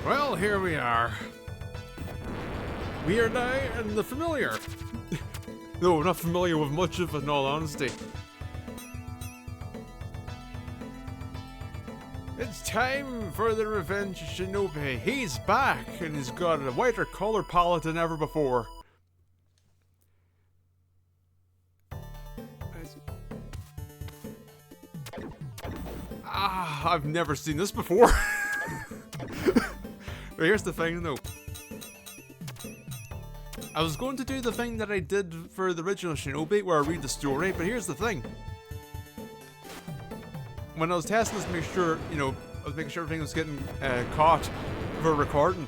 Well, here we are. We are now in the familiar. No, not familiar with much of it, in all honesty. It's time for the Revenge Shinobi. He's back, and he's got a whiter color palette than ever before. I've never seen this before. But here's the thing, though. I was going to do the thing that I did for the original Shinobi, where I read the story, but here's the thing. When I was testing this to make sure, I was making sure everything was getting caught for recording,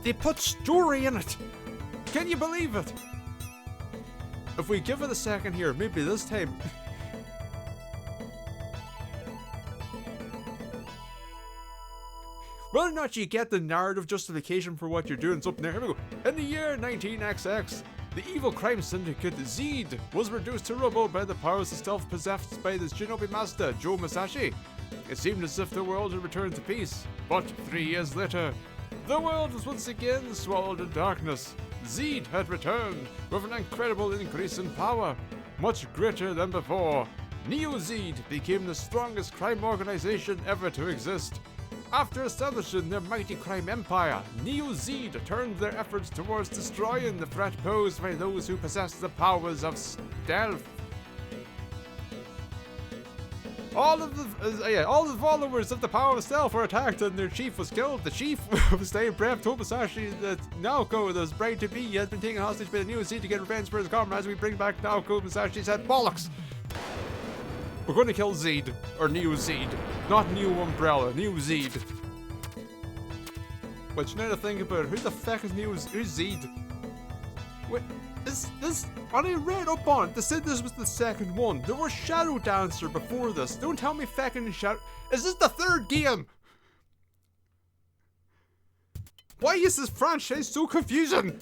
they put story in it. Can you believe it? If we give it a second here, maybe this time. Whether or not you get the narrative justification for what you're doing, it's up there. Here we go. In the year 19XX, the evil crime syndicate Zed was reduced to rubble by the powers of stealth possessed by the Shinobi master, Joe Masashi. It seemed as if the world had returned to peace, but 3 years later, the world was once again swallowed in darkness. Zed had returned with an incredible increase in power, much greater than before. Neo Zed became the strongest crime organization ever to exist. After establishing their mighty crime empire, Neo Zed turned their efforts towards destroying the threat posed by those who possess the powers of stealth. All the followers of the power of stealth were attacked and their chief was killed. The chief of State Brave told Masashi that Naoko, the bride to be, has been taken hostage by the Neo Zed to get revenge for his comrades. We bring back Naoko. Masashi said, bollocks! We're going to kill Zed, or Neo Zed, not New Umbrella, Neo Zed. Which, now to think about it, who the fuck is who's Zed? Wait, this, when I read up on it, they said this was the second one. There was Shadow Dancer before this. Don't tell me fucking Shadow. Is this the third game? Why is this franchise so confusing?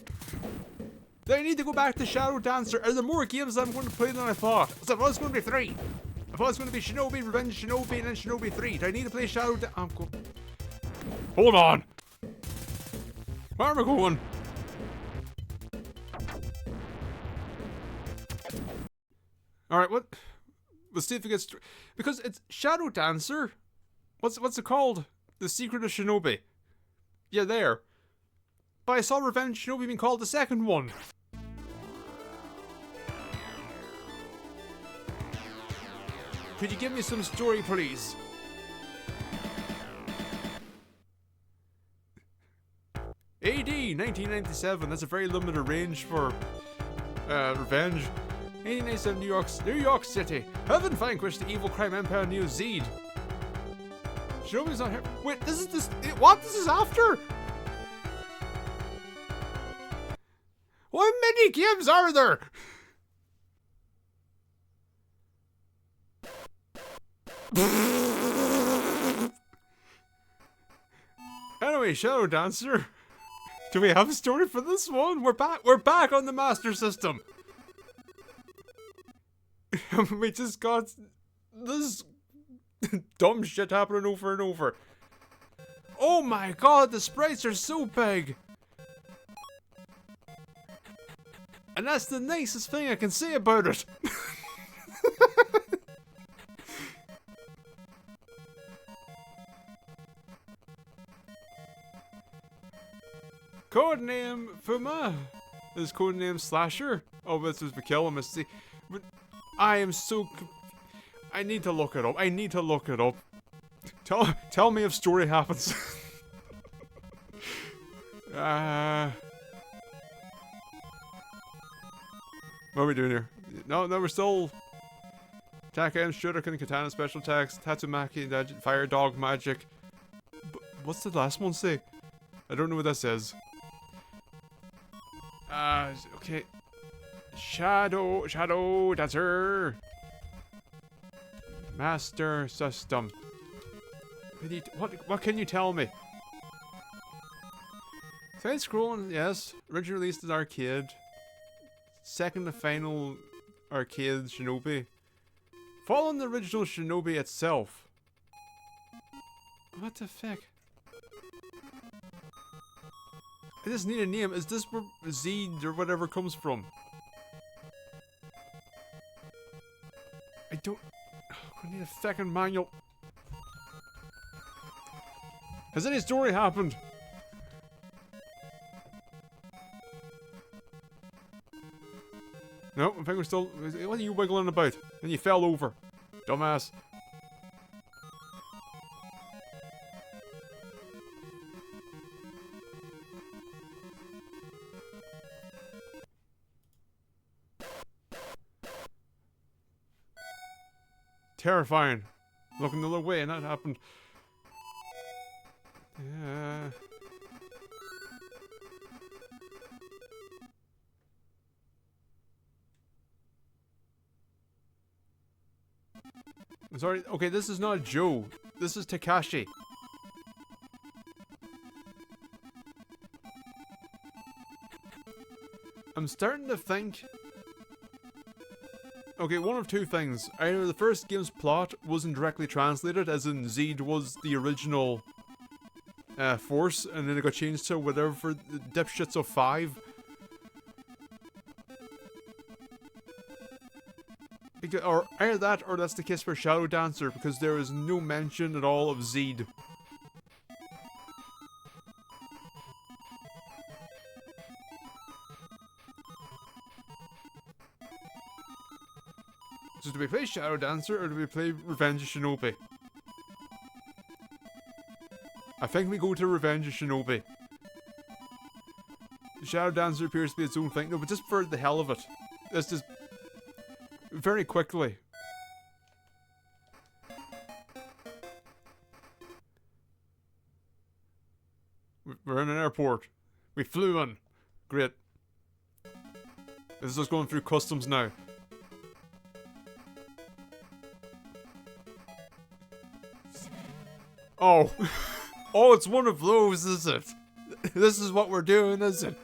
Do I need to go back to Shadow Dancer? Are there more games I'm going to play than I thought? So if I was going to be 3. If I was going to be Shinobi, Revenge Shinobi, and then Shinobi 3, do I need to play Shadow I'm going. Hold on! Where am I going? Alright, what? Let's see if it gets. Because it's Shadow Dancer. What's it called? The Secret of Shinobi. Yeah, there. But I saw Revenge Shinobi being called the second one. Could you give me some story, please? AD 1997. That's a very limited range for Revenge. 1897 New York City. Having vanquished the evil crime empire Neo Zed. Shinobi's not here. Wait, this is what? This is after? What many games are there? Anyway, Shadow Dancer. Do we have a story for this one? We're back on the Master System. We just got this dumb shit happening over and over. Oh my god, the sprites are so big. And that's the nicest thing I can say about it. Codename Fuma. This codename Slasher. Oh, this was Kill him. But I am so. I need to look it up. Tell me if story happens. What are we doing here? No, we're still. Attack M, Shuriken, Katana, special attacks, Tatsumaki, Fire Dog, Magic. What's the last one say? I don't know what that says. Okay. Shadow Dancer. Master System. What can you tell me? Side scrolling, yes. Originally released as arcade. Second to final arcade Shinobi. Following the original Shinobi itself. What the fuck? I just need a name. Is this where Zed or whatever comes from? I don't... I need a second manual. Has any story happened? No, I think we're still... What are you wiggling about? And you fell over. Dumbass. Terrifying. Looking the other way and that happened. Yeah. Sorry, okay, this is not Joe. This is Takashi. I'm starting to think... Okay, one of two things. Either the first game's plot wasn't directly translated, as in Zed was the original force, and then it got changed to whatever for the dipshits of 5. Or either that, or that's the case for Shadow Dancer, because there is no mention at all of Zed. So do we play Shadow Dancer, or do we play Revenge of Shinobi? I think we go to Revenge of Shinobi. Shadow Dancer appears to be its own thing. No, but just for the hell of it. Let's just... Very quickly. We're in an airport. We flew in. Great. This is just going through customs now. Oh. Oh, it's one of those, is it? This is what we're doing, is it?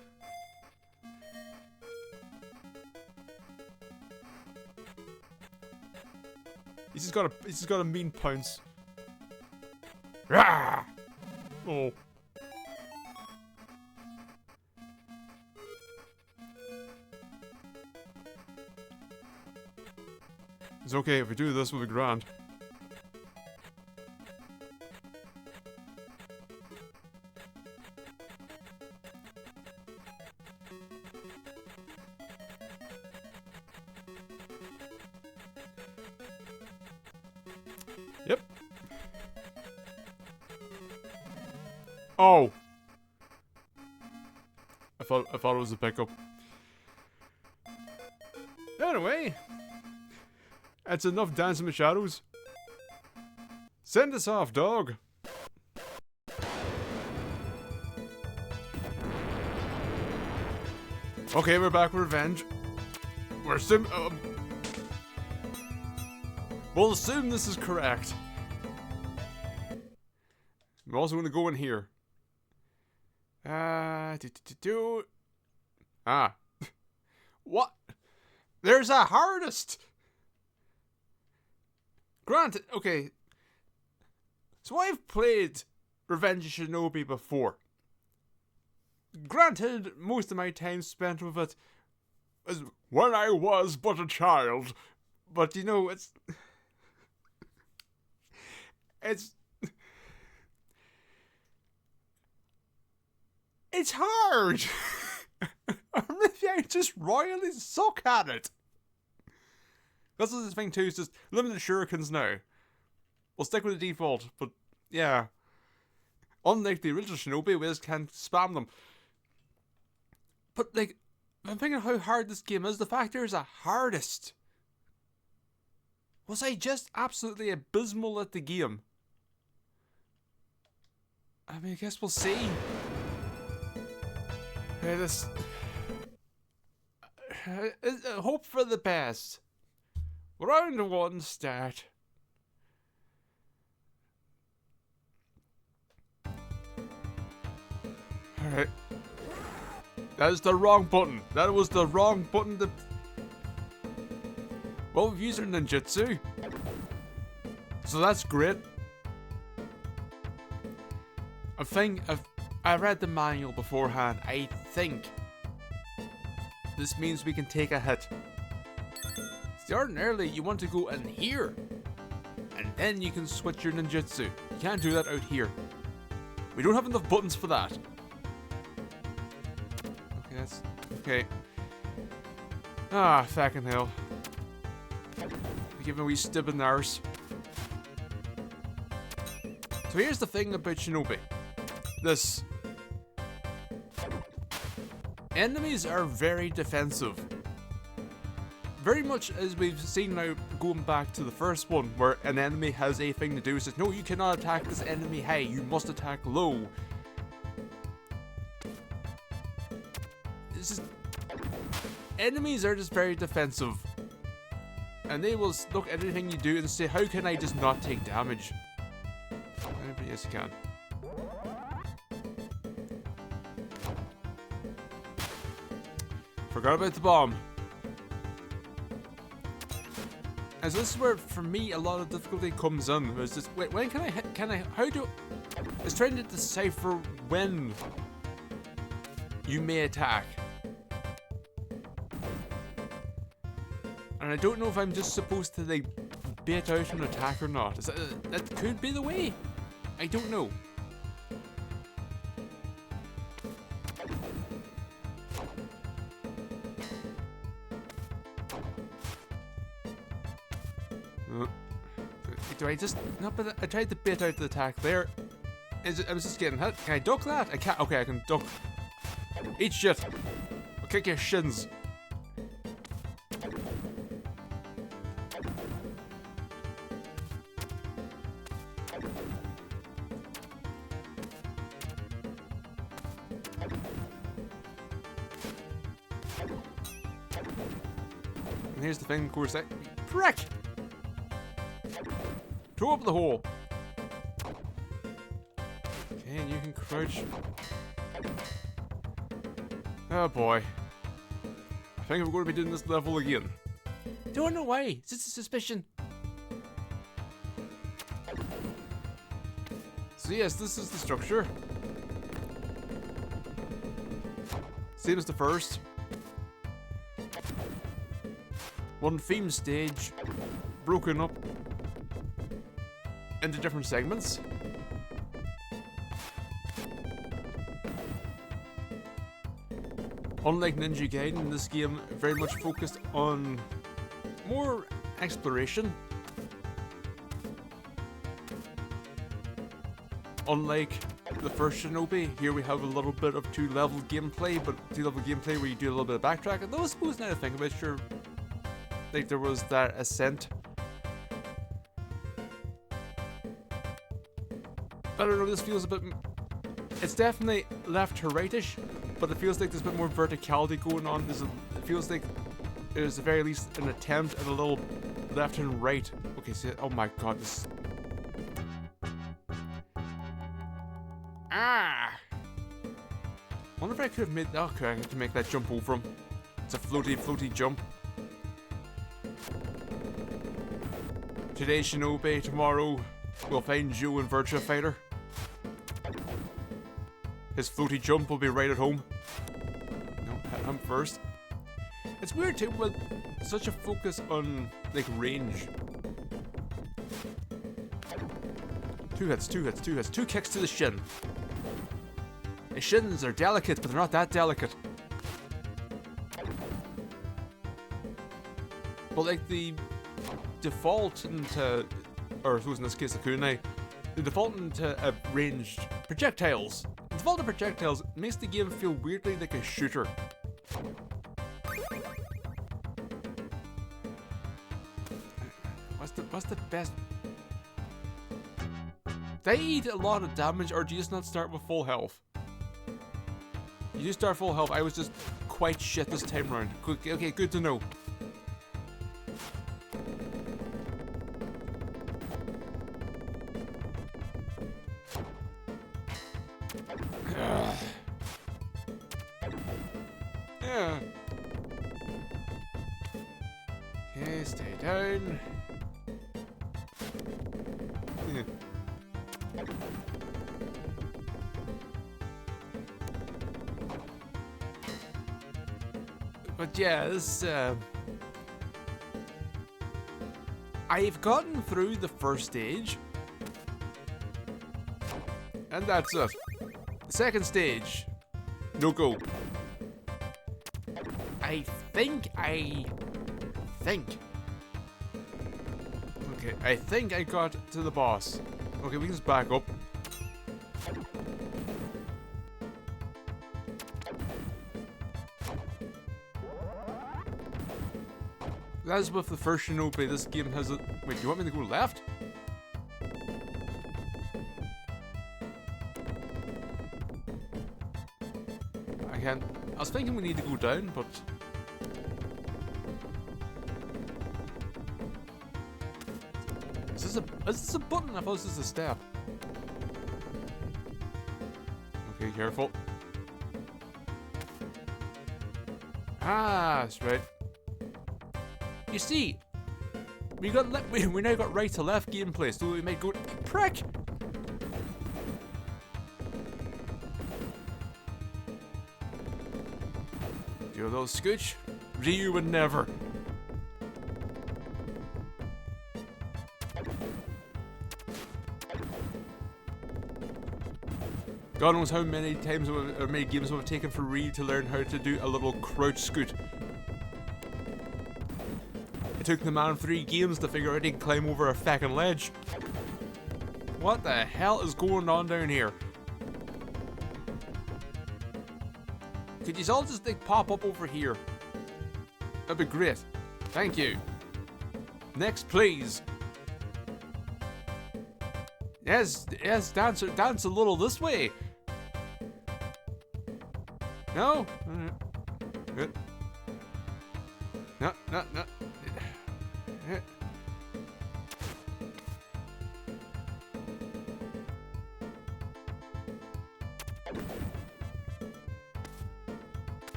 He's just got a mean pounce. Rah! Oh. It's okay if we do this with a grand. Yep. Oh. I thought it was a pickup. Anyway, that's enough dancing with shadows. Send us off, dog. Okay, we're back with Revenge. We'll assume this is correct. I'm also going to go in here. What? There's a hardest. Granted, okay. So I've played Revenge of Shinobi before. Granted, most of my time spent with it was when I was but a child. But you know, it's hard. Or maybe I just royally suck at it. That's the thing too, is just limited shurikens now. We'll stick with the default, but yeah. Unlike the original Shinobi, we just can't spam them. But like, I'm thinking how hard this game is. The fact there's a hardest. Was I just absolutely abysmal at the game? I mean, I guess we'll see. Hope for the best. Round 1 start. Alright. That is the wrong button. That was the wrong button to... Well, we've used our ninjutsu. So that's great. I read the manual beforehand. I think this means we can take a hit. See, ordinarily you want to go in here, and then you can switch your ninjutsu. You can't do that out here. We don't have enough buttons for that. Okay, that's okay. Ah, fucking hell. Give me a wee stib in the arse. So here's the thing about Shinobi. This. Enemies are very defensive. Very much as we've seen now going back to the first one, where an enemy has a thing to do. It says, no, you cannot attack this enemy high, you must attack low. It's just, enemies are just very defensive. And they will look at anything you do and say, how can I just not take damage? Yes, you can. Forgot about the bomb. And so this is where, for me, a lot of difficulty comes in. It's just, wait, when how do... It's trying to decipher when you may attack. And I don't know if I'm just supposed to, like, bait out an attack or not. That could be the way. I don't know. Do I just... No, but I tried to bait out the attack there. I was just getting hit. Can I duck that? I can't. Okay, I can duck. Eat shit. I'll kick your shins. And here's the thing, of course, prick! Throw up the hole. Okay, and you can crouch. Oh boy. I think we're going to be doing this level again. Don't know why. It's just a suspicion. So yes, this is the structure. Same as the first. One theme stage, broken up into different segments. Unlike Ninja Gaiden, this game very much focused on more exploration. Unlike the first Shinobi, here we have a little bit of two-level gameplay, but two-level gameplay where you do a little bit of backtracking. Though I suppose now to think about it, sure, like there was that ascent. I don't know, this feels a bit... It's definitely left to rightish, but it feels like there's a bit more verticality going on. It feels like there's at the very least an attempt at a little left and right. Okay, so, oh my god, this... Ah! Wonder if I could have made... Okay, I have to make that jump over him. It's a floaty jump. Today Shinobi, tomorrow we'll find Joe in Virtua Fighter. His floaty jump will be right at home. No, hit him first. It's weird too with such a focus on like range. Two hits, two kicks to the shin. The shins are delicate, but they're not that delicate. But like the default into, or who's in this case a kunai, the default into ranged projectiles. The default to projectiles makes the game feel weirdly like a shooter. What's the best? Do I eat a lot of damage, or do you just not start with full health? You do start full health. I was just quite shit this time round. Okay, good to know. Yeah. Okay, stay down. But yeah, this, I've gotten through the first stage. And that's it. Second stage. No go. I think. Okay, I think I got to the boss. Okay, we can just back up. As with the first Shinobi, this game has a... Wait, do you want me to go left? I can't... I was thinking we need to go down, but... Is this a button? I thought this was a step. Okay, careful. Ah, that's right. You see, we now got right to left gameplay, so we might go prick. Do a little scooch. Ryu would never. God knows how many times or many games it would have taken for Ryu to learn how to do a little crouch scoot. It took the man 3 games to figure out he could climb over a fucking ledge. What the hell is going on down here? Could you all just like pop up over here? That'd be great. Thank you. Next, please. Yes, dance a little this way. No? Good. No.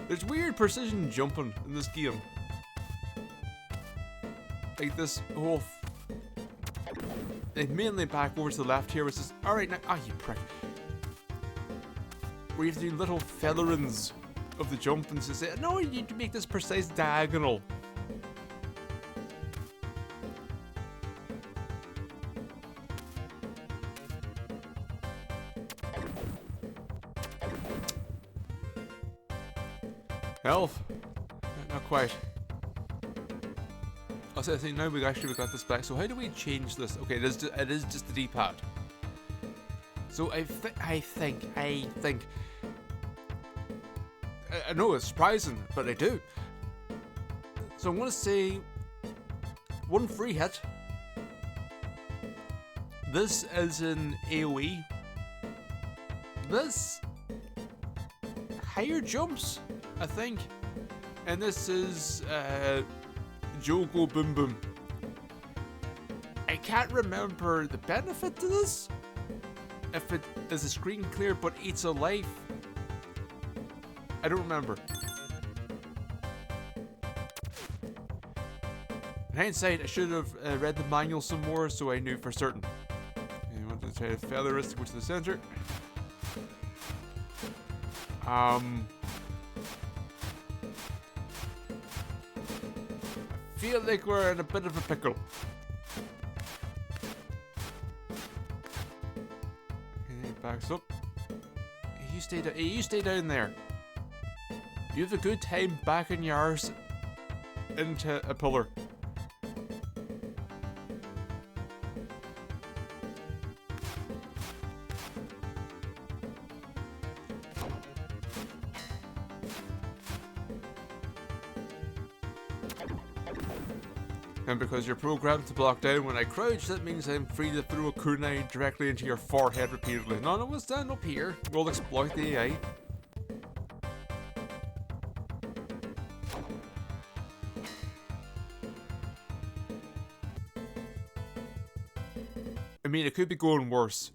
There's weird precision jumping in this game. Like this whole... like mainly back over to the left here, which is... Alright, now... Ah, you prick. Where you have to do little featherings of the jump and say, no, you need to make this precise diagonal. Health? Not quite. I was saying now we got this back. So how do we change this? Okay, it is just the D-pad. So I think. I know it's surprising, but I do. So I'm gonna say 1 free hit. This is an AoE. This higher jumps, I think, and this is Jogo Boom Boom. I can't remember the benefit to this. If it is a screen clear but eats a life. I don't remember. In hindsight, I should have read the manual some more so I knew for certain. And I want to try to feather this to go to the center. I feel like we're in a bit of a pickle. Okay, backs up. You stay down there. You have a good time backing your arse into a pillar. And because you're programmed to block down when I crouch, that means I'm free to throw a kunai directly into your forehead repeatedly. None of us stand up here. We'll exploit the AI. I mean, it could be going worse.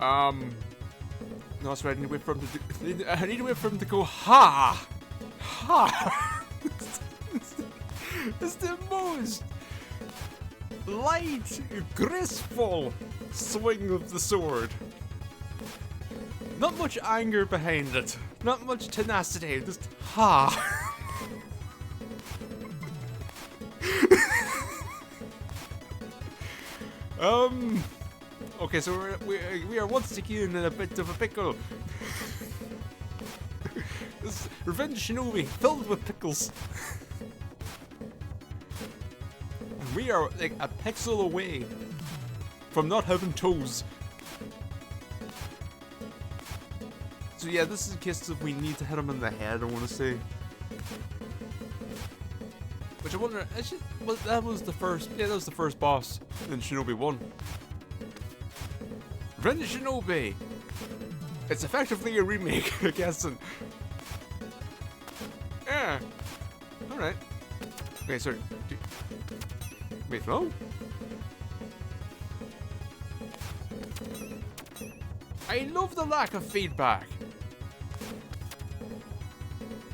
No, that's right. I need to wait for him to do, I need to wait for him to go ha. It's the most light, graceful swing of the sword. Not much anger behind it. Not much tenacity. Just ha. Okay, so we are once again in a bit of a pickle. This is Revenge Shinobi filled with pickles. We are like a pixel away from not having toes. So yeah, this is a case of we need to hit him in the head, I want to say. Which I wonder, actually, well, that was the first boss in Shinobi 1. Revenge Shinobi! It's effectively a remake, I guess. And yeah. Alright. Okay, sorry. Wait, no? I love the lack of feedback.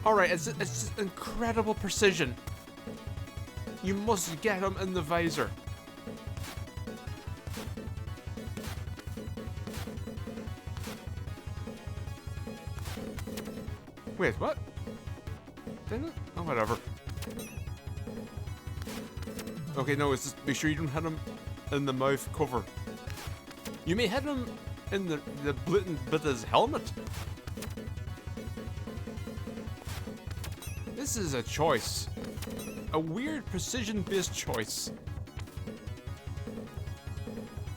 Alright, it's just incredible precision. You must get him in the visor. Wait, what? Didn't it? Oh, whatever. Okay, no, it's just make sure you don't hit him in the mouth cover. You may hit him in the bit of his helmet. This is a choice. A weird precision-based choice.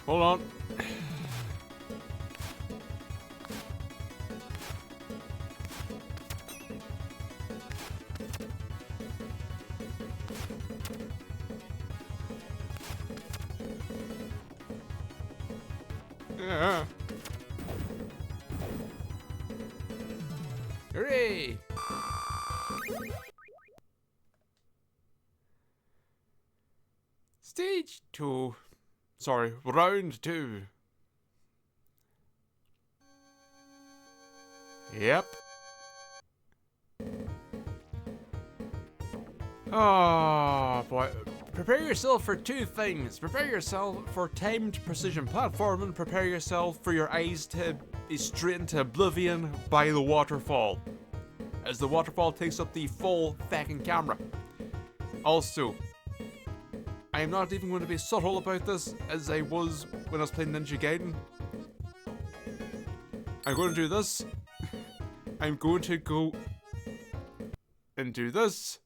Hold on. Yeah. Hooray! Stage 2. Sorry, round 2. Yep. Oh boy. Prepare yourself for two things. Prepare yourself for timed precision platforming. Prepare yourself for your eyes to be straight into oblivion by the waterfall, as the waterfall takes up the full fucking camera. Also, I am not even going to be subtle about this as I was when I was playing Ninja Gaiden. I'm going to do this. I'm going to go and do this.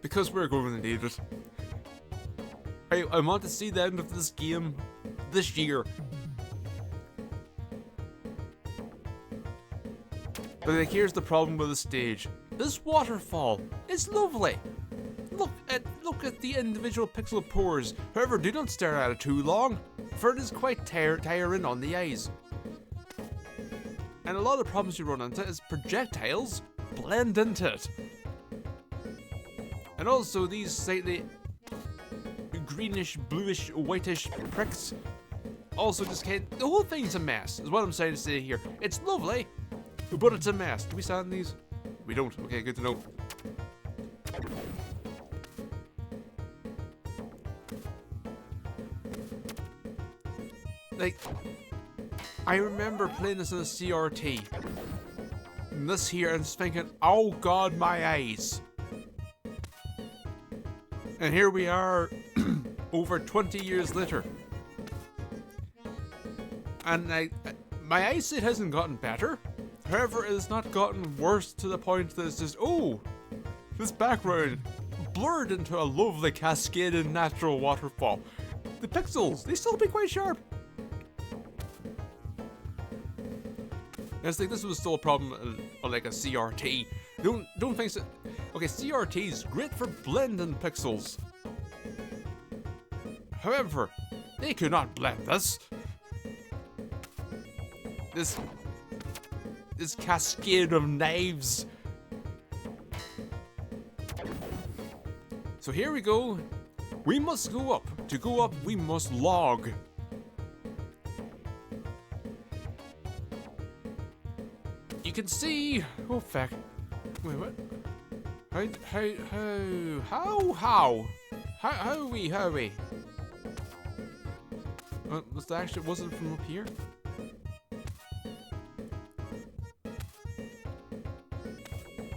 Because we're going to need it. I want to see the end of this game this year. But like, here's the problem with the stage. This waterfall is lovely. Look at the individual pixel pores. However, do not stare at it too long, for it is quite tiring on the eyes. And a lot of the problems you run into is projectiles blend into it. And also these slightly greenish, bluish, whitish pricks also just can't. The whole thing's a mess, is what I'm trying to say here. It's lovely, but it's a mess. Do we stand these? We don't. Okay, good to know. Like, I remember playing this in a CRT. And this here, and just thinking, oh god, my eyes. And here we are, over 20 years later. And my eyesight hasn't gotten better. However, it has not gotten worse to the point that it's just, oh, this background blurred into a lovely cascaded natural waterfall. The pixels, they still be quite sharp. I think this was still a problem on like a CRT. Don't think so. Okay, CRT's great for blending pixels. However, they could not blend this. This cascade of knives. So here we go. We must go up. To go up, we must log. You can see. Oh fuck. Wait, what? How are we? Was it from up here?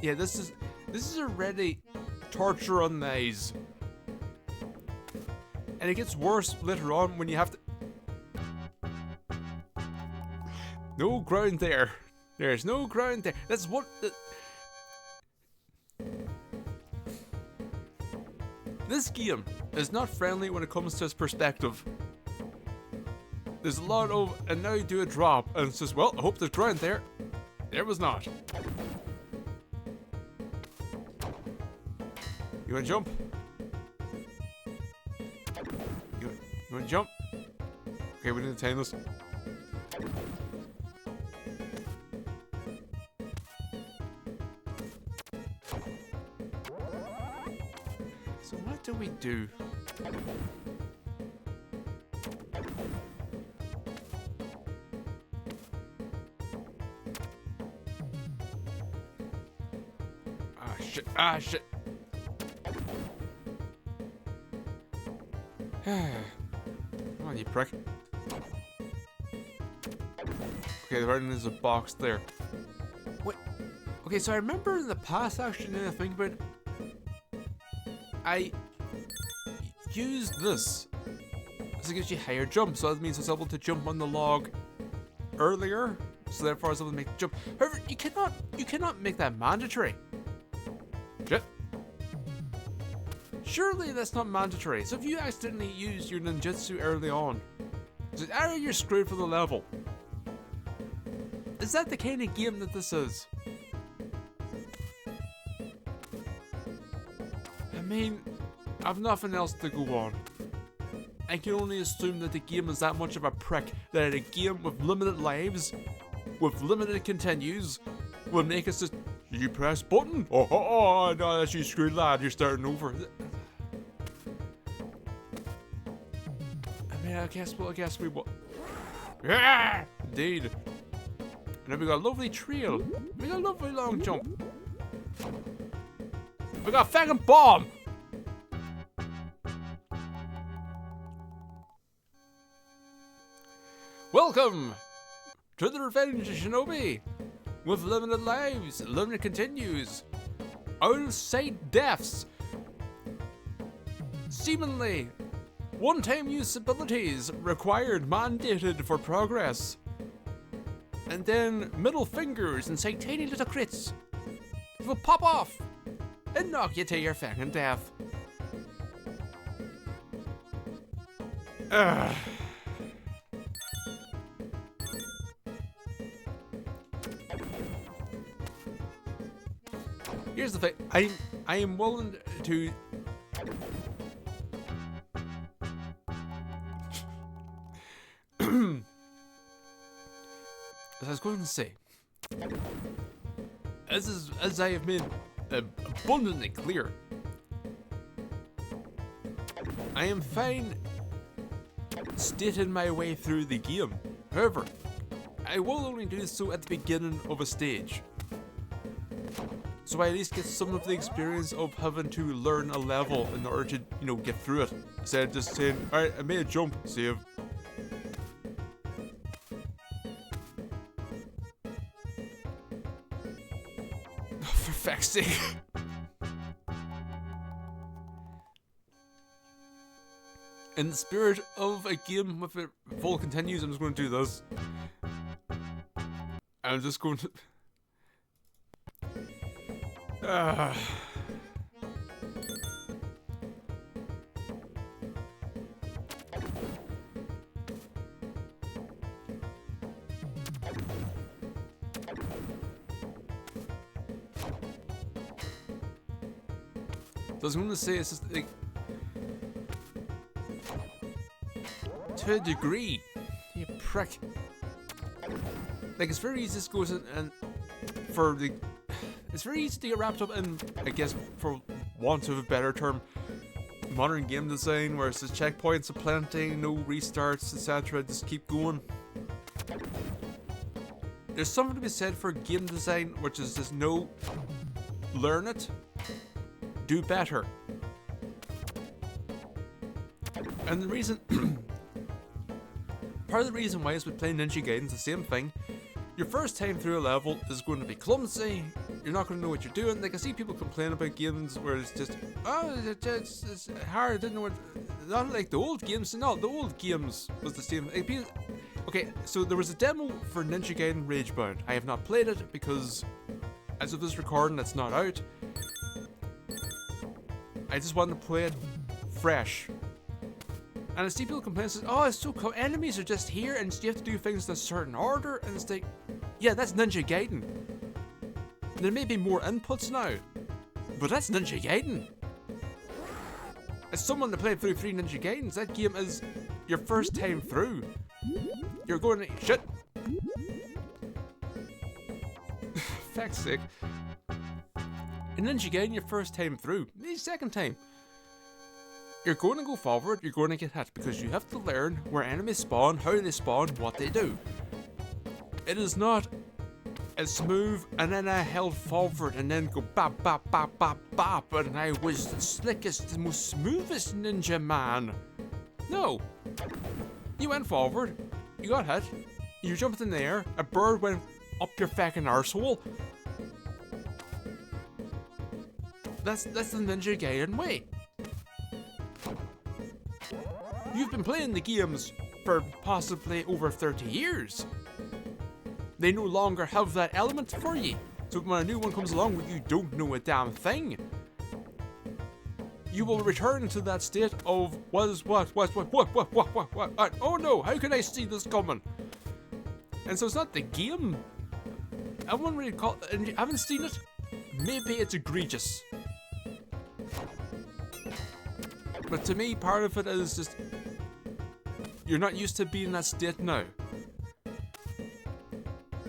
Yeah, this is already torture on these. And it gets worse later on when you have to... No ground there. There's no ground there. That's what... This game is not friendly when it comes to its perspective. There's a lot of, and now you do a drop, and it's just, well, I hope there's ground there. There was not. You wanna jump? You wanna jump? Okay, we need to time this. So what do we do? Ah, shit. Come on, you prick. Okay, there is a box there. What? Okay, so I remember in the past, actually, now I think about it, I used this. So it gives you higher jump, so that means I was able to jump on the log earlier, so therefore I was able to make the jump. However, you cannot make that mandatory. Shit. Surely that's not mandatory. So if you accidentally use your ninjutsu early on, you're screwed for the level. Is that the kind of game that this is? I mean, I've nothing else to go on. I can only assume that the game is that much of a prick that a game with limited lives, with limited continues, will make us just, you press button? Oh, no, that's you screwed, lad. You're starting over. I mean, I guess we will. Yeah, indeed. And then we got a lovely trail. We got a lovely long jump. We got a fucking bomb. Welcome to the Revenge of Shinobi. With limited lives, limited continues, out-of-sight deaths, seemingly one-time use abilities required mandated for progress, and then middle fingers and tiny little crits will pop off and knock you to your fucking death. Here's the thing, I am willing to... As I was going to say, as I have made abundantly clear, I am fine stating my way through the game. However, I will only do so at the beginning of a stage. So I at least get some of the experience of having to learn a level in order to, you know, get through it. Instead of just saying, alright, I made a jump, save. For fuck's sake. In the spirit of a game with it full continues, I'm just going to do this. I'm just going to... So I was going to say, it's just like, to a degree, you prick. Like, it's very easy to go and for the... It's very easy to get wrapped up in, I guess, for want of a better term, modern game design, where it's just checkpoints aplenty, no restarts, etc. Just keep going. There's something to be said for game design, which is just no learn it, do better. And the reason, part of the reason why is with playing Ninja Gaiden's the same thing. Your first time through a level is going to be clumsy, you're not going to know what you're doing. Like, I see people complain about games where it's just, oh, it's hard, I didn't know what, not like the old games. No, the old games was the same. Like, people, okay, so there was a demo for Ninja Gaiden Ragebound. I have not played it because, as of this recording, it's not out. I just wanted to play it fresh. And I see people complain, says, oh, it's so cool, enemies are just here and you have to do things in a certain order, and it's like, yeah, that's Ninja Gaiden. There may be more inputs now, but that's Ninja Gaiden. As someone that played through 3 Ninja Gaidens, that game is your first time through. You're going to, shit. Fuck's sake. In Ninja Gaiden, your first time through, the second time. You're going to go forward, you're going to get hit, because you have to learn where enemies spawn, how they spawn, what they do. It is not a smooth, and then I held forward, and then go bop, bop, bop, bop, bop, and I was the slickest, the most smoothest ninja man. No. You went forward, you got hit, you jumped in the air, a bird went up your fucking arsehole. That's the Ninja Gaiden way. You've been playing the games for possibly over 30 years. They no longer have that element for you. So when a new one comes along where you don't know a damn thing, you will return to that state of what, oh no, how can I see this coming? And so it's not the game. I wouldn't really call it, and you haven't seen it, maybe it's egregious. But to me, part of it is just, you're not used to being in that state now.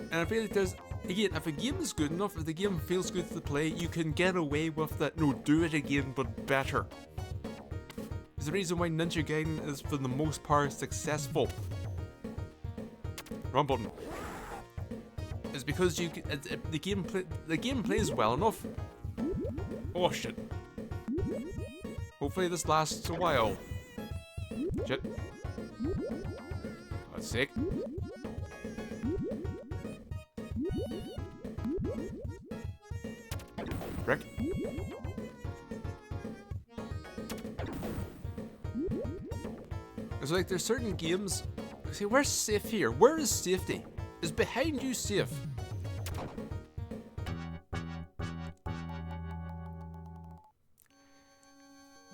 And I feel like there's, again, if a game is good enough, if the game feels good to play, you can get away with that, no, do it again, but better. There's a reason why Ninja Gaiden is, for the most part, successful. Wrong button. It's because you, the game plays well enough. Oh shit. Hopefully this lasts a while. Shit. That's sick. Rick. It's like there's certain games. See, where's safe here? Where is safety? Is behind you safe?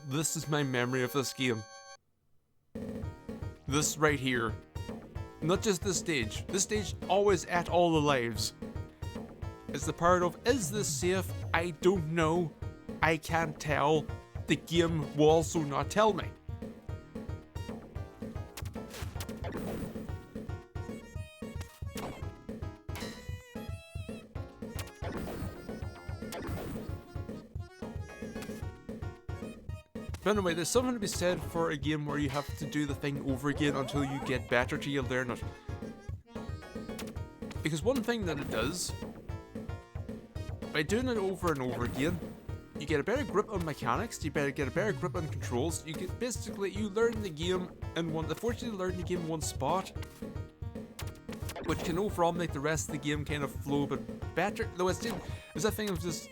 This is my memory of this game. This right here. Not just this stage. This stage always at all the lives. It's the part of, is this safe? I don't know. I can't tell. The game will also not tell me. But anyway, there's something to be said for a game where you have to do the thing over again until you get better, till you learn it. Because one thing that it does, by doing it over and over again, you get a better grip on mechanics, you better get a better grip on controls, you get, basically, you learn the game in one, unfortunately learn the game in one spot, which can overall make the rest of the game kind of flow a bit better, though it's still, there's that thing of just,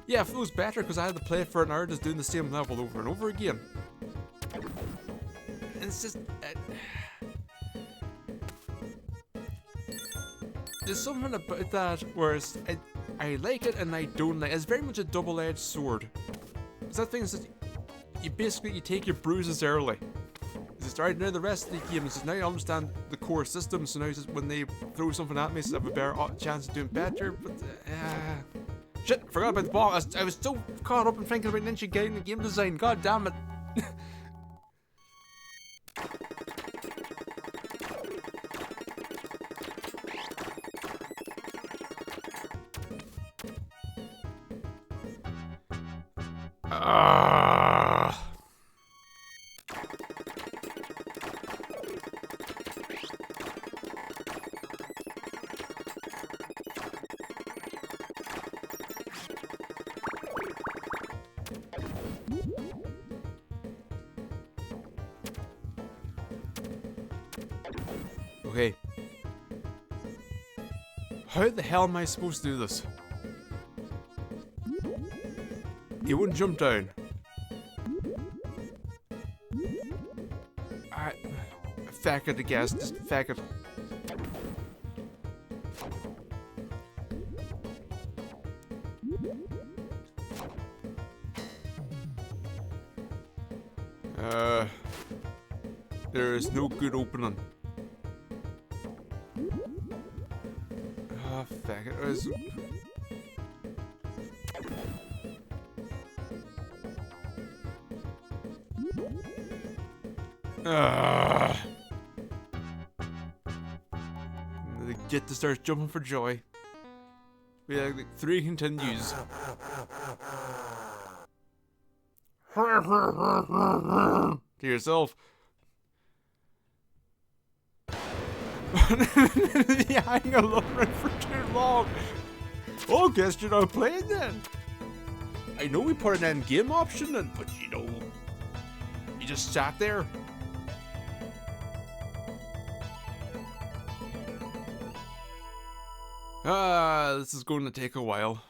yeah, it flows better because I had to play for an hour just doing the same level over and over again. And it's just, there's something about that where it's, I like it and I don't like it. It's very much a double-edged sword. It's that thing that you basically, you take your bruises early. It's just, alright, now the rest of the game is just, now you understand the core system, so now just when they throw something at me, so I have a better chance of doing better, but shit, I forgot about the ball. I was so caught up in thinking about Ninja Gaiden and game design, god damn it. Okay. How the hell am I supposed to do this? He wouldn't jump down. Feck it, I guess. Just feck it. There is no good opening. Ah, feck it. The get to start jumping for joy. We have like 3 continues. To yourself. The angle of it for too long. Oh, guess you're not playing then. I know we put an end game option in, but you know, you just sat there. This is going to take a while.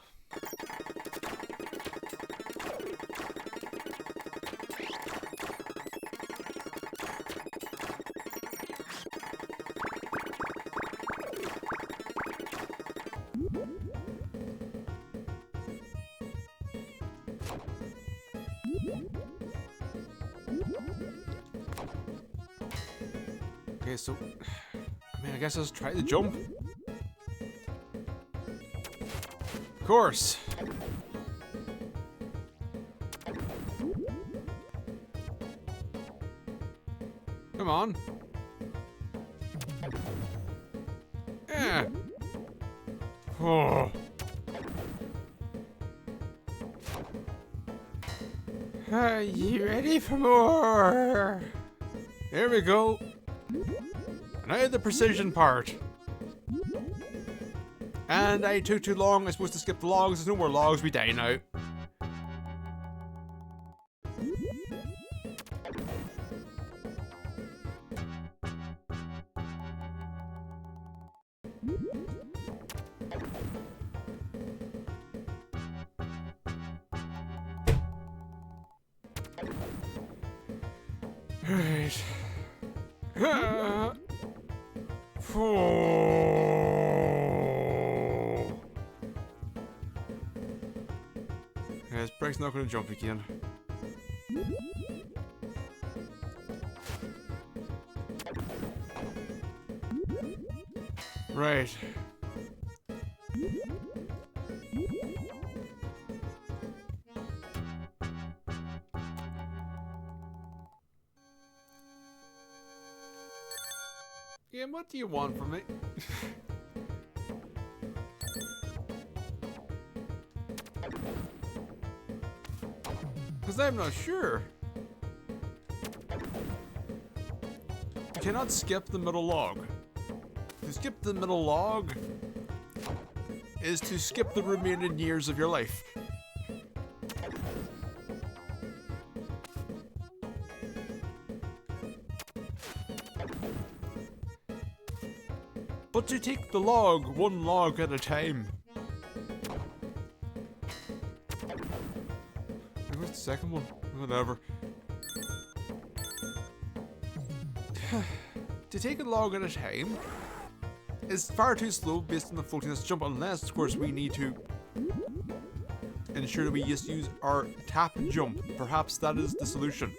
Okay, so, I mean, I guess I'll just try to jump. Of course. Come on. Yeah. Oh. Are you ready for more? Here we go. Now the precision part. And I took too long. I'm supposed to skip the logs. There's no more logs. We die now. Alright. This break's not going to jump again. Right. Yeah, what do you want from me? Because I'm not sure. You cannot skip the middle log. To skip the middle log is to skip the remaining years of your life. But to take the log, one log at a time. Where's the second one? Whatever. To take a log at a time is far too slow based on the floatiness jump, unless, of course, we need to ensure that we just use our tap and jump. Perhaps that is the solution.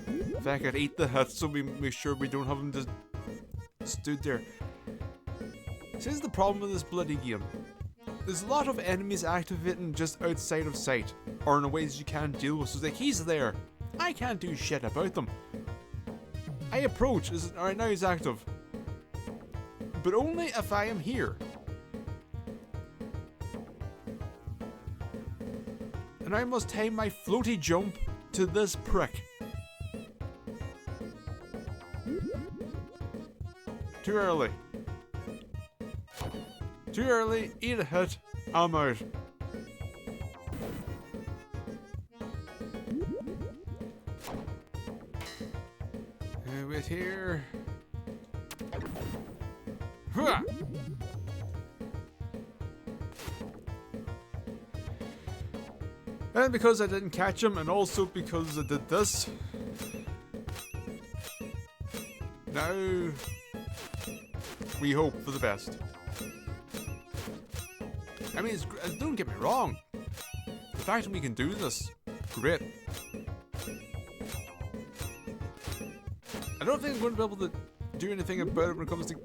In fact, I'd eat the hut so we make sure we don't have them just stood there. This is the problem with this bloody game. There's a lot of enemies activating just outside of sight, or in ways you can't deal with. So it's like, he's there. I can't do shit about them. I approach, alright, now he's active. But only if I am here. And I must time my floaty jump to this prick. Too early. Too early, eat a hit, I'm out. Wait here. Huh. And because I didn't catch him, and also because I did this. Now, we hope for the best. I mean, don't get me wrong. The fact that we can do this, great. I don't think I'm going to be able to do anything about it when it comes to...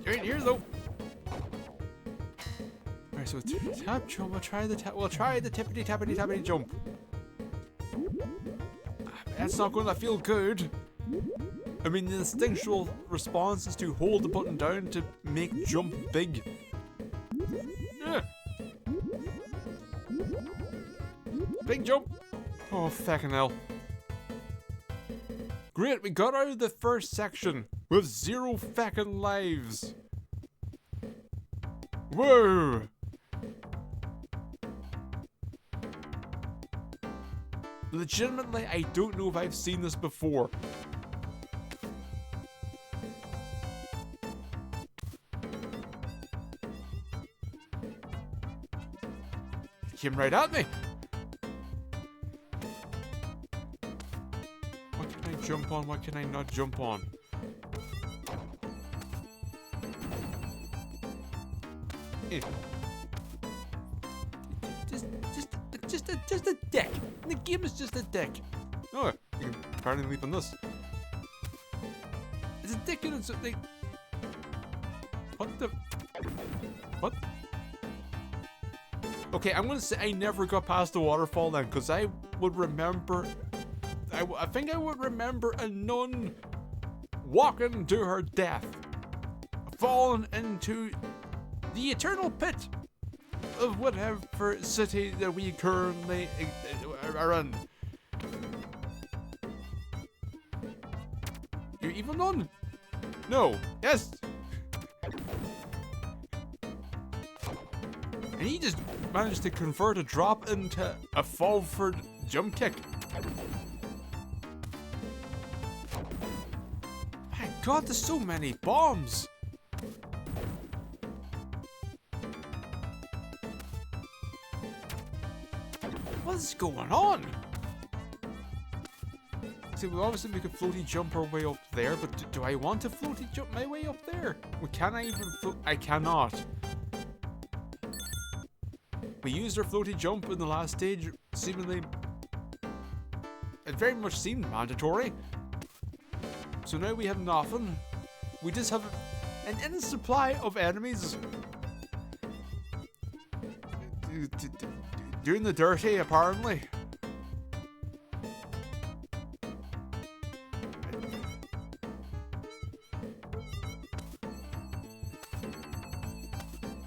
You're in here, though. Alright, so tap jump. We'll try the tippity tappity tappity jump. That's not going to feel good. I mean, the instinctual response is to hold the button down to make jump big. Yeah. Big jump. Oh, fucking hell. Great, we got out of the first section with 0 fucking lives. Whoa. Legitimately, I don't know if I've seen this before. Came right at me. What can I jump on? What can I not jump on? Eh. Just a dick. The game is just a dick. Oh, you can apparently leap on this. It's a dick and it's like... What the... What? Okay, I'm gonna say I never got past the waterfall then, because I would remember... I think I would remember a nun walking to her death, falling into the eternal pit of whatever city that we currently are in. You evil nun? No. Yes. And he just managed to convert a drop into a forward jump kick. My God, there's so many bombs. What is going on? See, well, obviously we could floaty jump our way up there, but do I want to floaty jump my way up there? Well, can I even float? I cannot. We used our floaty jump in the last stage, seemingly... It very much seemed mandatory. So now we have nothing. We just have an endless supply of enemies. Doing the dirty, apparently.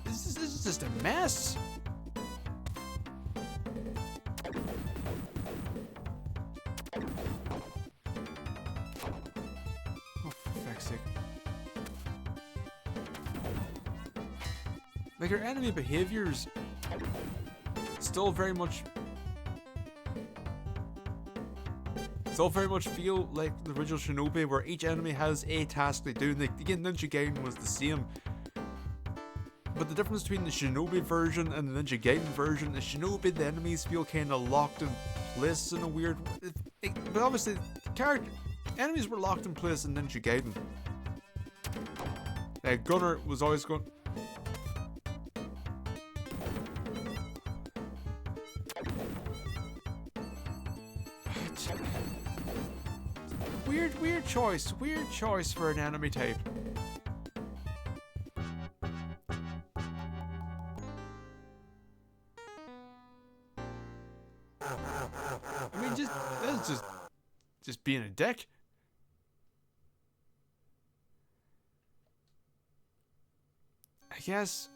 This is just a mess. Oh, for fuck's sake. Like, our enemy behaviors still very much feel like the original Shinobi, where each enemy has a task they do. Again, Ninja Gaiden was the same, but the difference between the Shinobi version and the Ninja Gaiden version is Shinobi, the enemies feel kind of locked in place in a weird way. But obviously, enemies were locked in place in Ninja Gaiden. Gunner was always going... Weird choice for an enemy type. I mean, that's just being a dick. I guess.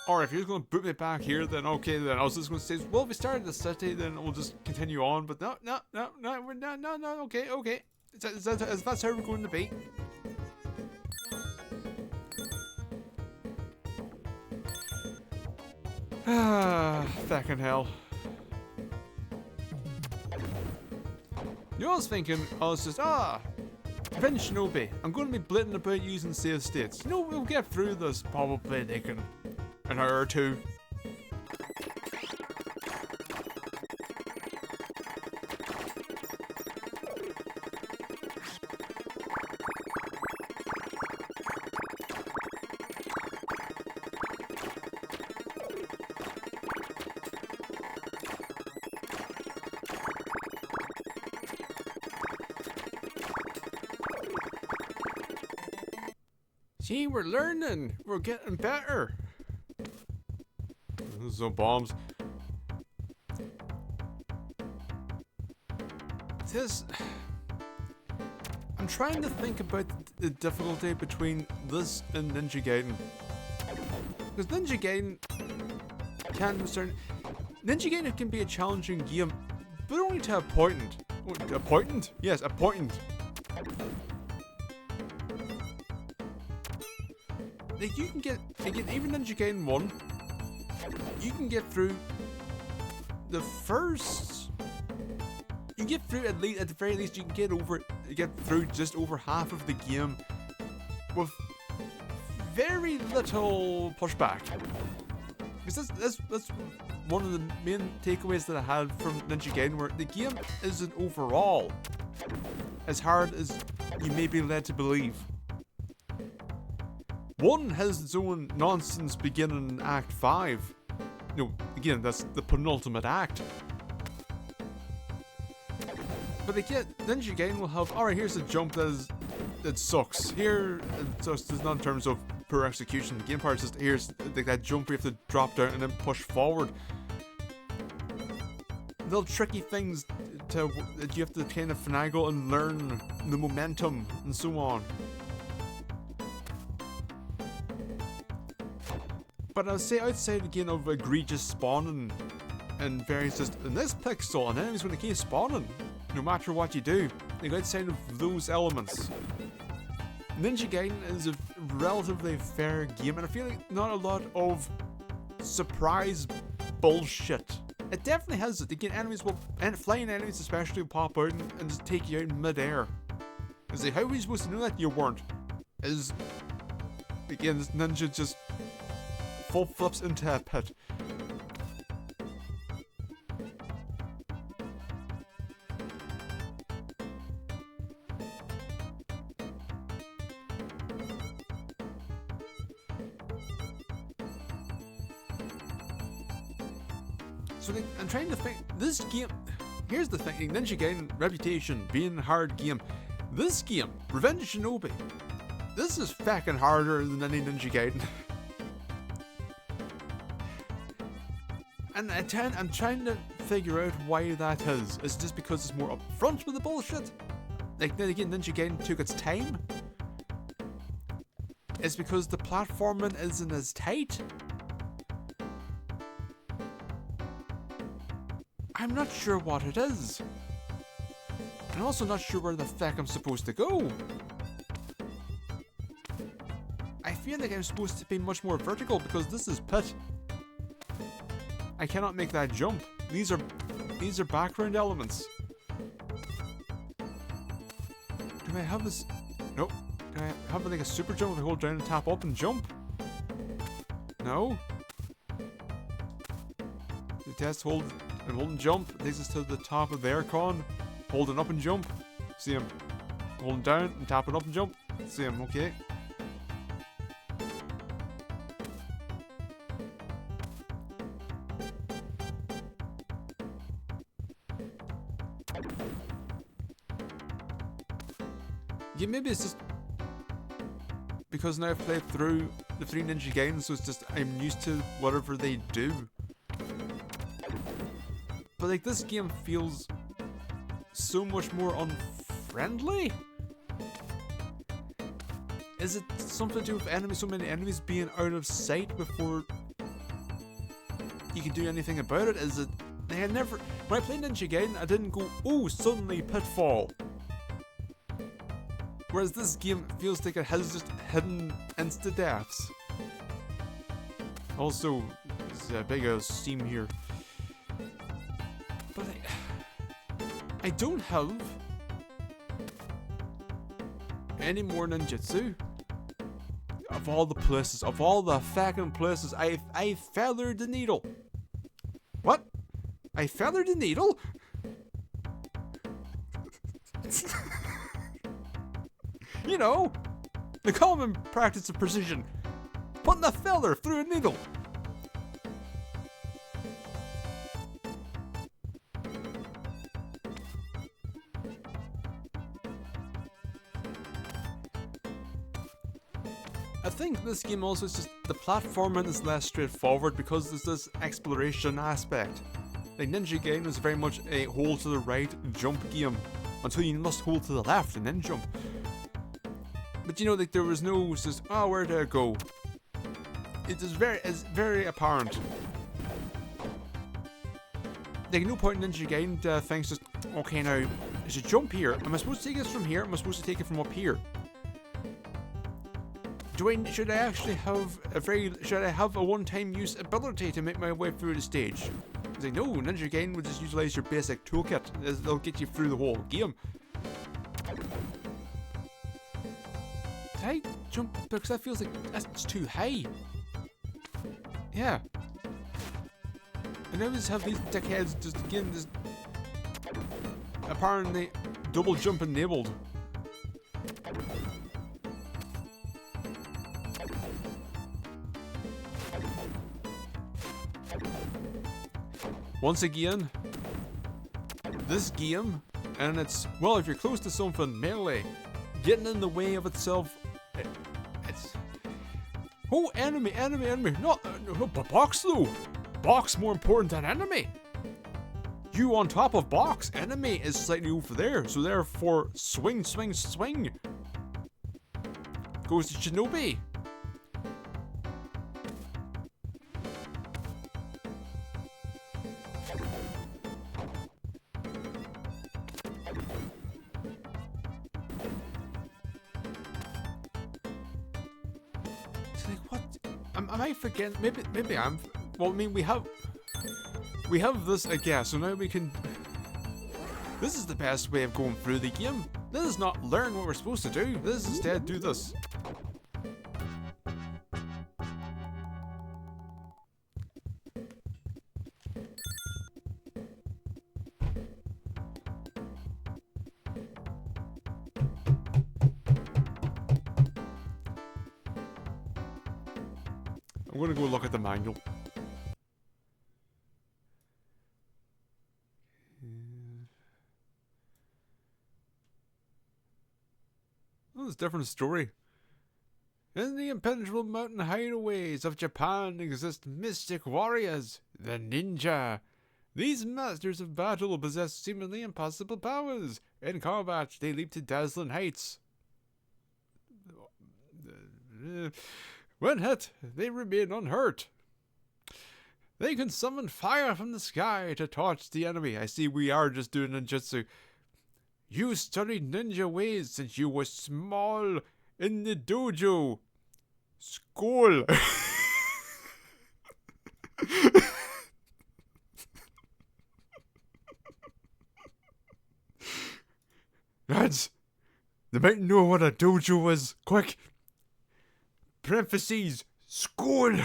Or if you're going to boot me back here, then okay, then I was just going to say, well, if we started the city, then we'll just continue on. But no, okay. That's how we're going to be. Ah, fucking hell. You know, I was thinking, Revenge Shinobi, I'm going to be blitting about using save states. You know, we'll get through this probably like in an hour or two. See, we're learning. We're getting better. There's no bombs. I'm trying to think about the difficulty between this and Ninja Gaiden. Because Ninja Gaiden can be a challenging game, but only to a point. A point? Yes, a point. Like you can get even Ninja Gaiden 1, you can get through the first. You get through at the very least you can get through just over half of the game with very little pushback. Because that's one of the main takeaways that I had from Ninja Gaiden, where the game isn't overall as hard as you may be led to believe. One has its own nonsense beginning in Act 5. No, again, that's the penultimate act. But again, Ninja Gaiden will have, alright, here's a jump that sucks. Here, it's not in terms of poor execution. The game part is just, here's like that jump where you have to drop down and then push forward. Little tricky things that you have to kind of finagle and learn the momentum and so on. But I'll say outside again of egregious spawning and various just in this pixel and enemies when they keep spawning, no matter what you do, like outside of those elements, Ninja Gaiden is a relatively fair game, and I feel like not a lot of surprise bullshit. It definitely has it. Again, flying enemies especially will pop out and just take you out in mid-air. It's like, how are we supposed to know that you weren't? Again, this ninja just full flips into a pit. So I'm trying to think, this game, here's the thing, Ninja Gaiden, reputation, being a hard game. This game, Revenge Shinobi, this is fucking harder than any Ninja Gaiden. And I'm trying to figure out why that is. Is it just because it's more upfront with the bullshit? Like, then again, Ninja Gaiden took its time? It's because the platforming isn't as tight? I'm not sure what it is. I'm also not sure where the fuck I'm supposed to go. I feel like I'm supposed to be much more vertical because this is pit. I cannot make that jump. These are background elements. Do I have this? Nope. Do I have like a super jump if I hold down and tap up and jump? No. The test hold and jump. It takes us to the top of the aircon. Holding up and jump. See him. Holding down and tapping up and jump. See him. Okay. Yeah, maybe it's just because now I've played through the 3 Ninja Gaiden, so it's just I'm used to whatever they do. But like this game feels so much more unfriendly. Is it something to do with so many enemies being out of sight before you can do anything about it? Is it when I played Ninja Gaiden, I didn't go, oh, suddenly pitfall. Whereas this game feels like it has just hidden insta-deaths. Also, there's a big seam here. But I don't have any more ninjutsu. Of all the places, of all the fucking places, I feathered the needle. What? I feathered the needle? You know, the common practice of precision. Putting a feather through a needle. I think this game also is just, the platforming is less straightforward because there's this exploration aspect. Like Ninja Gaiden was very much a hold to the right, jump game, until you must hold to the left and then jump. But you know, like there was no just, oh, where did I go? It's very apparent. Like no point in Ninja Gaiden things just, okay now, is a jump here? Am I supposed to take this from here? Am I supposed to take it from up here? Should I actually have a one-time use ability to make my way through the stage? It's like, no, Ninja Gaiden would just utilize your basic toolkit. It'll get you through the whole game. Did I jump? Because that feels like that's too high. Yeah. And I just have these dickheads just again, this apparently double jump enabled. Once again, this game, and it's, well, if you're close to something melee, getting in the way of itself, it's, oh, enemy, not, but box though, box more important than enemy. You on top of box, enemy is slightly over there, so therefore, swing, goes to Shinobi. Am I forgetting? Maybe I'm. Well, I mean, we have this again, so now we can. This is the best way of going through the game. This is not learn what we're supposed to do. This is instead do this. I'm gonna go look at the manual. Oh, it's a different story. In the impenetrable mountain hideaways of Japan exist mystic warriors, the ninja. These masters of battle possess seemingly impossible powers. In combat, they leap to dazzling heights. When hit, they remain unhurt. They can summon fire from the sky to torch the enemy. I see we are just doing ninjutsu. You studied ninja ways since you were small in the dojo. School. Lads, they might know what a dojo is. Quick. Parentheses, school.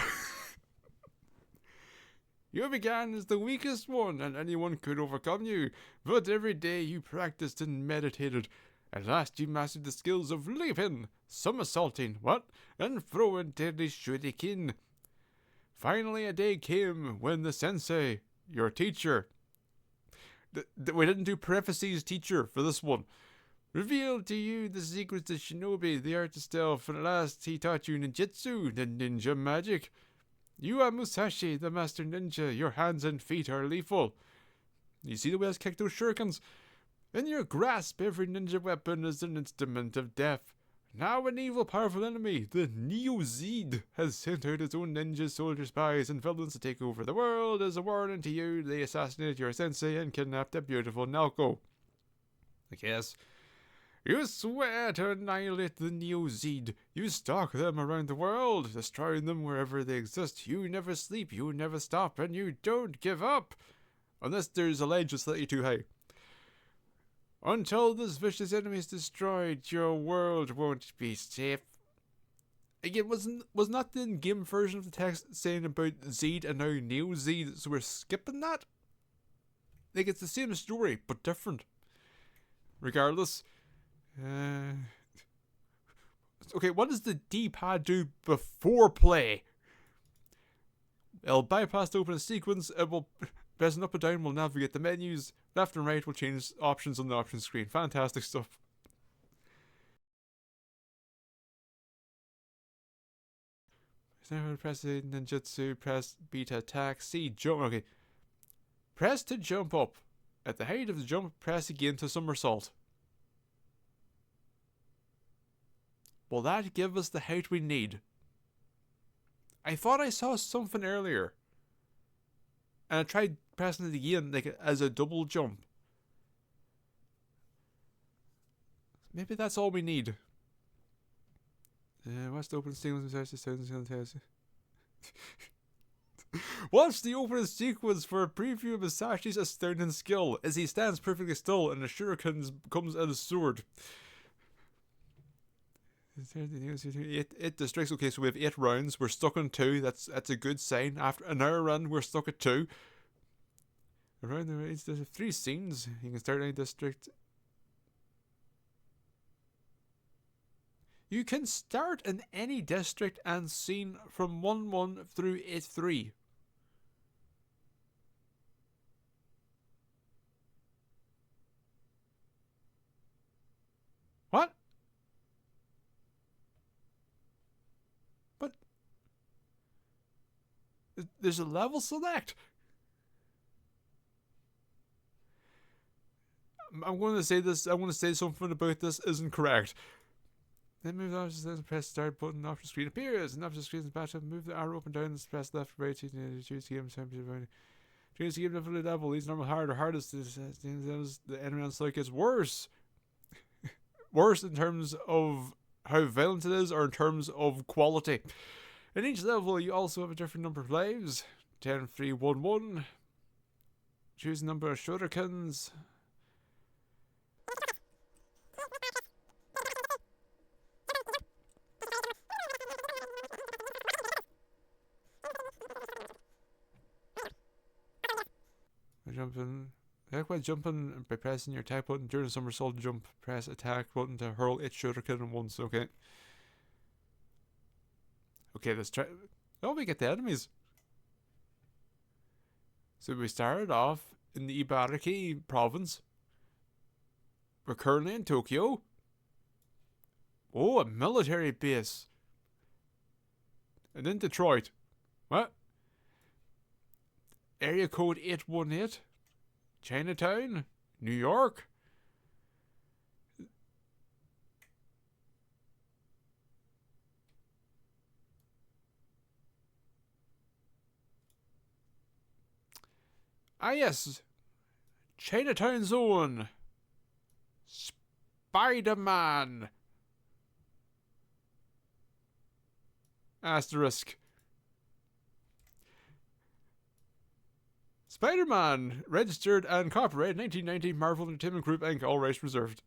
You began as the weakest one, and anyone could overcome you. But every day you practiced and meditated. At last you mastered the skills of leaping, somersaulting, and throwing deadly shuriken. Finally a day came when the sensei, your teacher, we didn't do parentheses teacher for this one, revealed to you the secrets of Shinobi, the art of stealth, and at last he taught you ninjutsu, the ninja magic. You are Musashi, the master ninja. Your hands and feet are lethal. You see the way I kick those shurikens? In your grasp, every ninja weapon is an instrument of death. Now an evil, powerful enemy, the Neo-Zed, has sent out its own ninja soldier spies and villains to take over the world. As a warning to you, they assassinated your sensei and kidnapped a beautiful Naoko. I guess. You swear to annihilate the Neo-Zed. You stalk them around the world, destroying them wherever they exist. You never sleep, you never stop, and you don't give up. Unless there's a ledge that's slightly too high. Until this vicious enemy is destroyed, your world won't be safe. Again, was not the in-game version of the text saying about Zed and now Neo Zed, so we're skipping that? Like, it's the same story, but different. Regardless. Okay, what does the D-pad do before play? It'll bypass the opening sequence. It will press up and down will navigate the menus. Left and right will change options on the options screen. Fantastic stuff. Press the ninjutsu, press B to attack, C jump. Okay. Press to jump up. At the height of the jump, press again to somersault. Will that give us the height we need? I thought I saw something earlier. And I tried pressing it again, like as a double jump. Maybe that's all we need. What's the open sequence? Watch the opening sequence for a preview of Masashi's astounding skill as he stands perfectly still and the shuriken comes out of sword. It distracts. Okay, so we have 8 rounds. We're stuck on 2. That's a good sign. After an hour run, we're stuck at 2. Around the range, there's 3 scenes. You can start any district. You can start in any district and scene from 1-1 through 8-3. What? But there's a level select. I'm going to say this. I want to say something about this isn't correct. Then move the options, press start button, option screen appears, and option screen is back up. Move the arrow up and down, and press left or right to choose the game temperature. Choose the game difficulty level. These normal hard or hardest the enemy on site gets worse. Worse in terms of how violent it is, or in terms of quality. In each level, you also have a different number of lives. 10, 3, 1, 1. Choose a number of shurikens. Jumping by pressing your attack button during a somersault jump. Press attack button to hurl each shuriken at once. Okay. Okay, let's try. Oh, we get the enemies. So we started off in the Ibaraki province. We're currently in Tokyo. Oh, a military base. And in Detroit. What? Area code 818. Chinatown. New York. Ah yes. Chinatown Zone. Spider-Man. Asterisk. Spider-Man, registered and copyrighted 1990, Marvel Entertainment Group Inc., all rights reserved.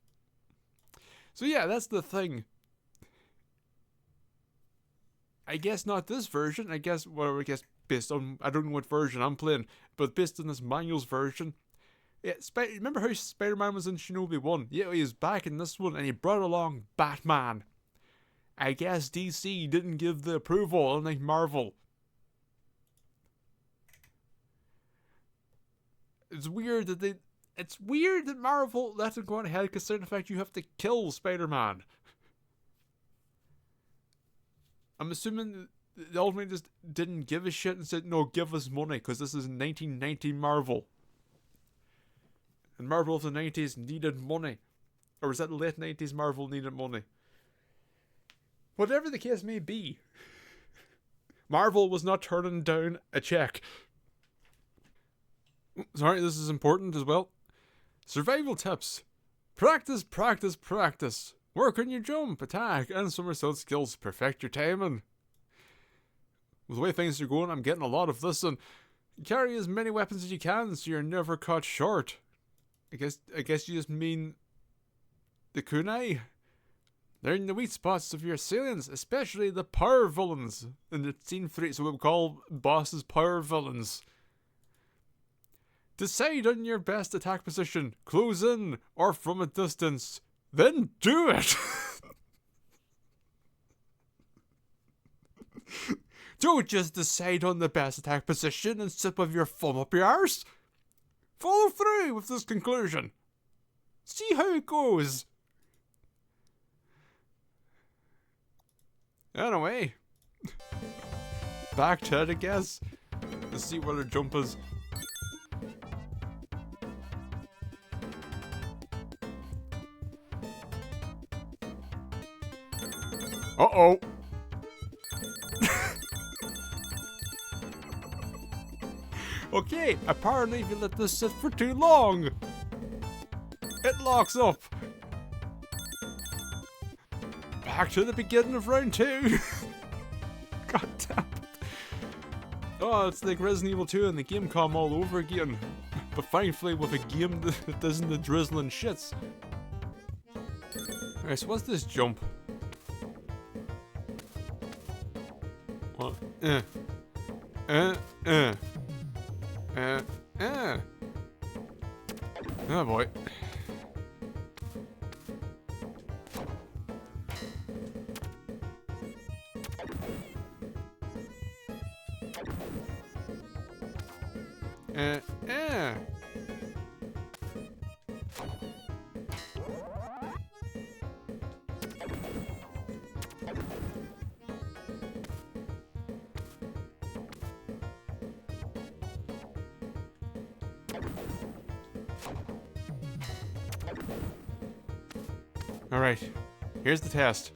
So yeah, that's the thing. I guess not this version. I guess based on, I don't know what version I'm playing, but based on this manual's version. Yeah, remember how Spider-Man was in Shinobi 1? Yeah, he was back in this one, and he brought along Batman. I guess DC didn't give the approval, unlike Marvel. It's weird that Marvel let it go on ahead, considering the fact you have to kill Spider-Man. I'm assuming they ultimately just didn't give a shit and said, no, give us money, because this is 1990 Marvel. And Marvel of the 90s needed money. Or was that the late 90s Marvel needed money? Whatever the case may be, Marvel was not turning down a check. Sorry, this is important as well. Survival tips. Practice, practice, practice. Work on your jump, attack, and somersault skills. Perfect your timing. With the way things are going, I'm getting a lot of this, and carry as many weapons as you can so you're never caught short. I guess you just mean the kunai. Learn the weak spots of your assailants, especially the power villains. In the scene 3, so we'll call bosses power villains. Decide on your best attack position, close in or from a distance, then do it! Don't just decide on the best attack position and sip of your thumb up your arse. Follow through with this conclusion. See how it goes. Anyway, back to it, I guess. Let's see where the jump is. Uh-oh. Okay, apparently if you let this sit for too long, it locks up. Back to the beginning of round 2. God damn it. Oh, it's like Resident Evil 2 and the game come all over again. But thankfully with a game that doesn't the drizzling shits. Alright, so what's this jump? What? Oh boy. Alright, here's the test.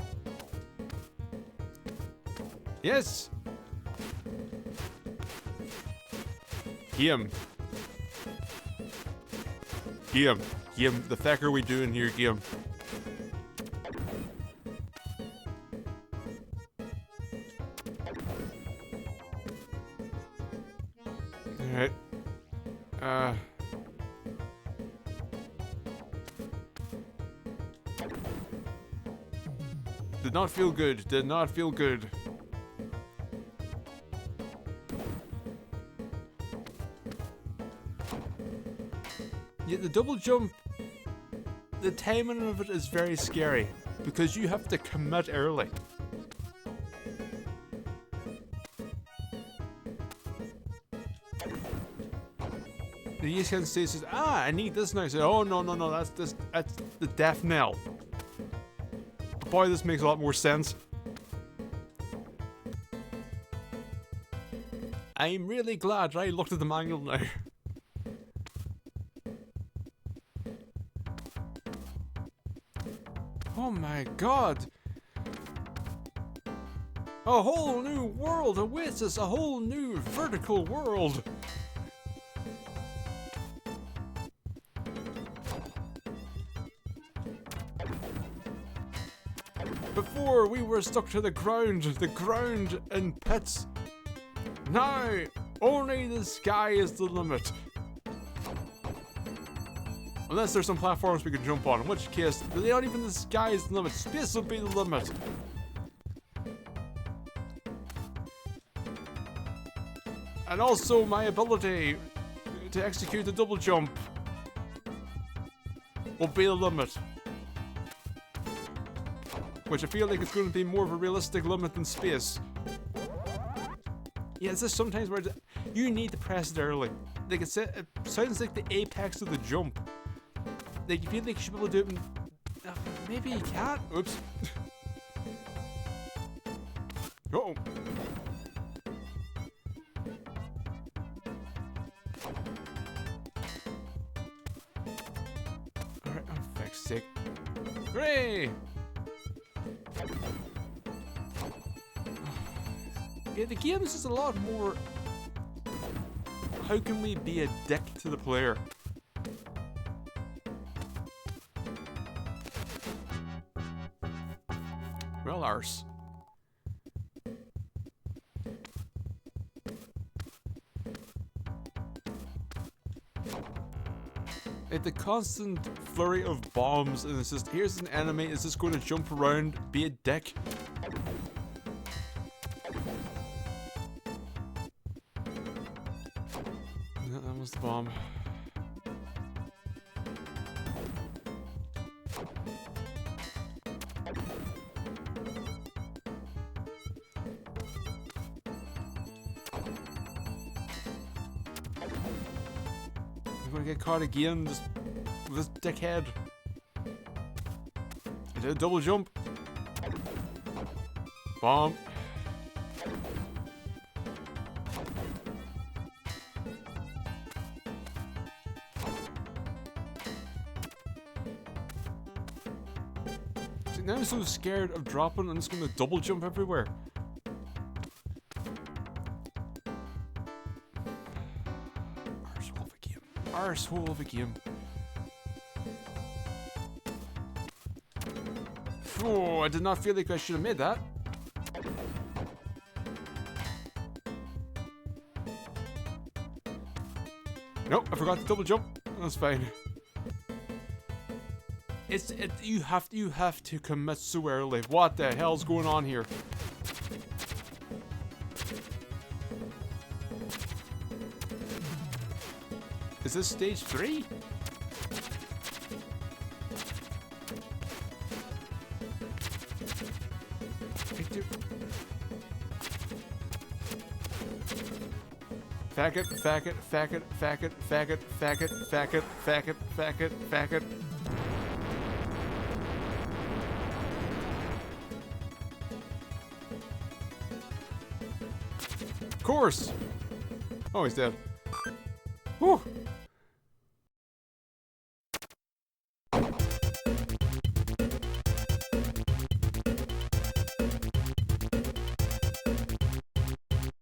Yes! Game. Game. Game. The fuck are we doing here, game? Alright. Did not feel good. Did not feel good. Yeah, the double jump, the timing of it is very scary because you have to commit early. The ESN says, I need this now. I say, oh no, that's the death knell. Boy, this makes a lot more sense. I'm really glad I looked at the manual now. Oh my god! A whole new world awaits us, a whole new vertical world! Before we were stuck to the ground in pits. Now, only the sky is the limit. Unless there's some platforms we can jump on, in which case, not even the sky is the limit, space will be the limit. And also my ability to execute the double jump will be the limit. Which I feel like it's going to be more of a realistic limit than space. Yeah, it's just sometimes where you need to press it early. Like it sounds like the apex of the jump. Like you feel like you should be able to do it. Maybe you can't. Oops. Uh-oh. Alright, oh, for fuck's sake. Hooray! Yeah, the game is just a lot more. How can we be a dick to the player? Well, arse. Like the constant flurry of bombs, and it's just, here's an enemy, it's just going to jump around, be a dick. That was the bomb. I'm gonna get caught again, just with this dickhead. I did a double jump. Bomb. See, now I'm so scared of dropping, I'm just gonna double jump everywhere. Arsehole of a game. Oh, I did not feel like I should have made that. Nope, I forgot to double jump. That's fine. You have to commit so early. What the hell's going on here? Is this stage 3? Faggot, faggot, faggot, faggot, faggot, faggot, faggot, faggot, faggot, faggot. Of course! Oh, he's dead. Whew!